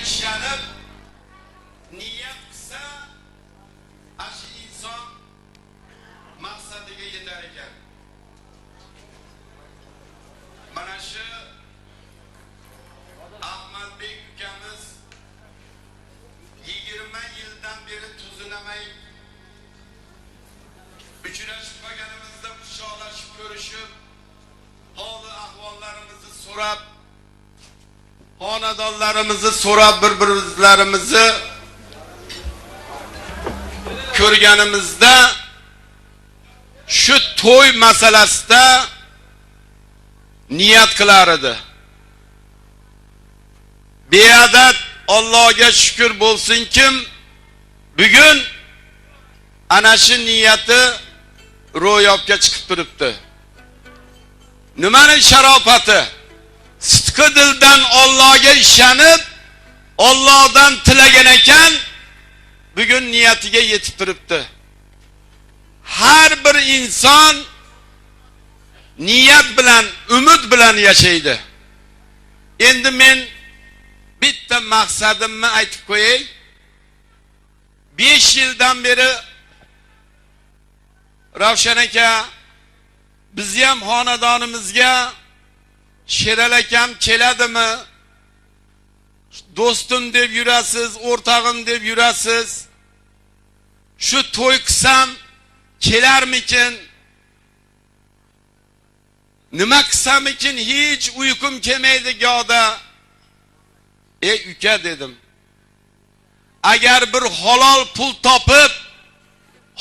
ishlanib niyat qilsa, ashi inson maqsadiga yetar ekan. Mana shu Ahmadbek ukamiz 20 yildan beri tuzunamay uchrashib qolganimizda quchoqlashib ko'rishib, holi ahvollarimizni so'rab, xonadonlarimizni so'rab, bir-birlarimizni ko'rganimizda shu to'y masalasida niyat qilar edi. Beadat Allohga shukr bo'lsinki, bugun ana shu niyati ro'yobga chiqib turibdi. Nimaning sharofati? Sidqi dildan Allohga ishonib, Allohdan tilagan ekan, bugun niyatiga yetib turibdi. Har bir inson niyat bilan, umid bilan yashaydi. Endi men bitta maqsadimni aytib qo'yay. 5 yildan beri Ravshan aka, bizni ham xonadonimizga Sherali akam keladimi? Do'stim deb yurasiz, o'rtog'im deb yurasiz. Shu to'y qilsam kelarmikin? Nima qilsamikin? Hech uyqum kelmaydi go'da. Ey uka dedim. Agar bir halol pul topib,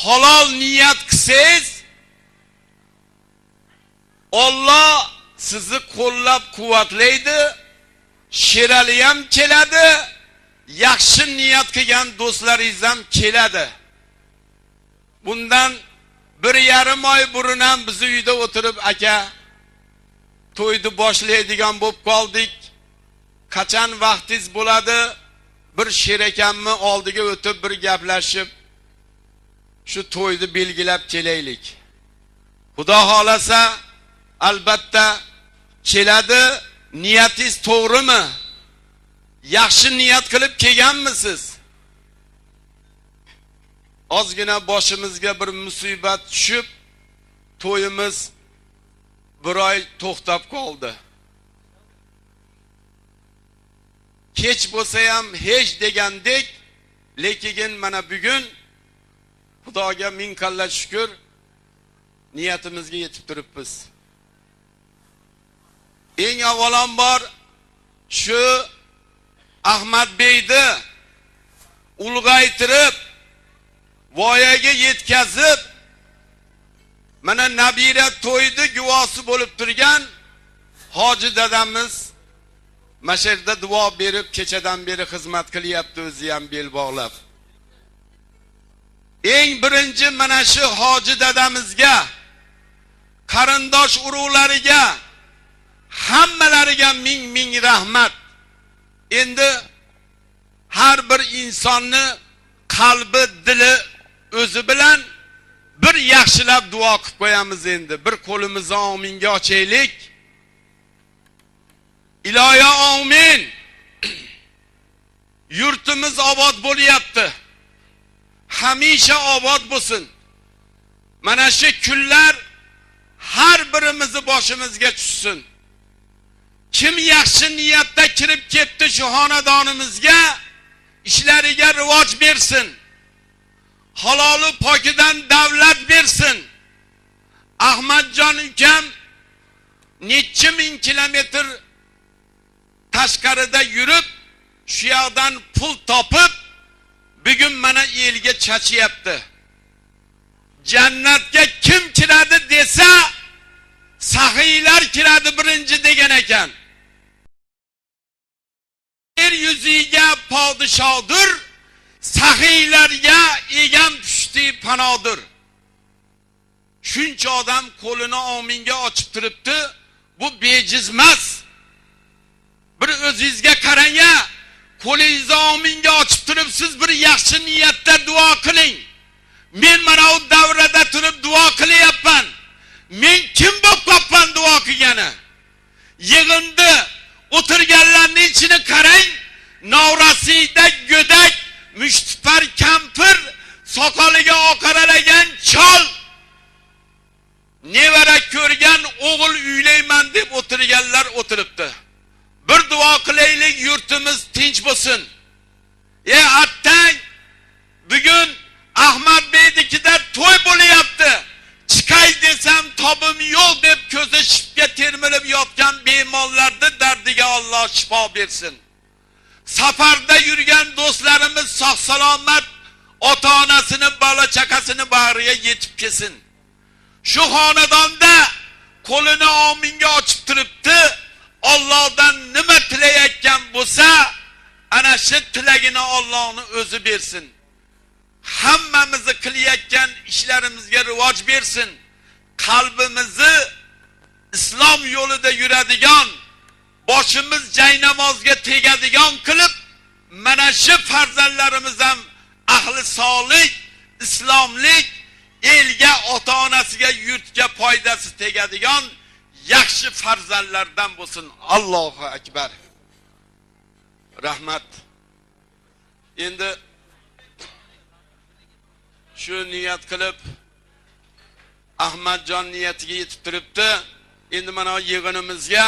halol niyat qilsangiz, Alloh sizni qo'llab-quvvatlaydi. Sherali ham keladi, yaxshi niyat qilgan do'stlaringiz ham keladi. Bundan 1,5 oy burun ham biz uyda o'tirib, aka, to'yni boshlaydigan bo'lib qoldik. Qachon vaqtingiz bo'ladi? Bir Sherakamni oldiga o'tib bir gaplashib, shu to'yni belgilab kelaylik. Xudo xolasa albatta keladi. Niyatingiz to'g'rimi? Yaxshi niyat qilib kelganmisiz? Ozgina boshimizga bir musibat tushib, to'yimiz bir oy to'xtab qoldi. Kech bo'lsa ham hech degandek, lekin mana bugun Xudoga ming qalla shukr, niyatimizga yetib turibmiz. Eng avvalambor shu Ahmadbekni ulg'aytirib, voyaga yetkazib, mana nabira to'ydi guvosi bo'lib turgan hoji dadamiz masharda duo berib, kechadan beri xizmat qilyapti, o'zi ham bel bog'lab. Eng birinchi mana shu hoji dadamizga, qarindosh urug'lariga, hammalariga ming rahmat. Endi har bir insonni qalbi, dili o'zi bilan bir yaxshilab duo qilib qo'yamiz endi. Bir qo'limizni ominga ochaylik. Iloyo amin. Yurtimiz obod bo'lyapti. Hamisha obod bo'lsin. Mana shu kunlar har birimizni boshimizga tushsin. Kim yaxshi niyatda kirib ketdi shu xonadonimizga, ishlariga rivoj bersin. Haloli pokidan davlat bersin. Ahmadjon ukam necha ming kilometr tashqarida yurib, shu yoqdan pul topib, bugun mana elga chachyapti. Jannatga kim kiradi desa, sahiylar kiradi birinchi degan ekan. Yer yuziga podshodir, sahiylarga egam pushti panodir. Shuncha odam qo'lini ominga ochib turibdi, bu bejiz emas. Bir o'zingizga qarang, qo'lingizni ominga ochib turibsiz, bir yaxshi niyatda duo qiling. Men mana bu davrada turib duo qilyapman. Men kim bo'lib qolgan duo qilgani? Yig'indi o'tirganlarning ichini qarang, Novrasiyda go'dak, mushtipar kampir, soqoliga oqaralagan chol, nevara ko'rgan o'g'il uylayman deb o'tirganlar o'tiribdi. Bir duo qilaylik, yurtimiz tinch bo'lsin. Attang bugun Ahmadbeynikida to'y bo'lyapti. Chiqay desam tobim yo'q deb ko'zi shipga termilib yotgan bemorlarni dardiga Alloh shifo bersin. Safarda yurgan do'stlarimiz sog' salomat ota-onasini, bola chaqasini bag'riga yetib kelsin. Shu xonadonda qo'lini ominga ochib turibdi. Allohdan nima tilayotgan bo'lsa, ana shu tilagini Allohning o'zi bersin. Hammamizni qilayotgan ishlarimizga rivoj bersin. Qalbimizni islom yo'lida yuradigan, boshimiz jay namozga tegadigan qilib, mana shu farzandlarimiz ham ahli solih, islomlik, elga, ota-onasiga, yurtga foydasi tegadigan yaxshi farzandlardan bo'lsin. Allohu akbar. Rahmat. Endi shu niyat qilib Ahmadjon niyatiga yetib turibdi. Endi mana yig'inimizga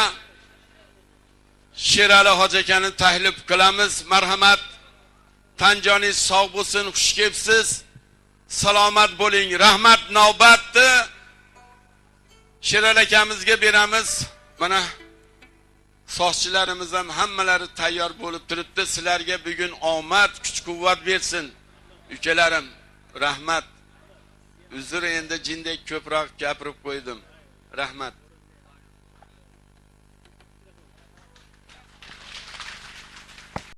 Sherali hoji akani taklif qilamiz. Marhamat. Tanjoningiz sog' bo'lsin, xush kelibsiz. Salomat bo'ling. Rahmat. Navbatni Sherali akamizga beramiz. Mana soqchilarimiz ham hammalari tayyor bo'lib turibdi. Sizlarga bugun omad, kuch-quvvat bersin. Ukalarim, rahmat. Uzr, endi jindek ko'proq gapirib qo'ydim. Rahmat.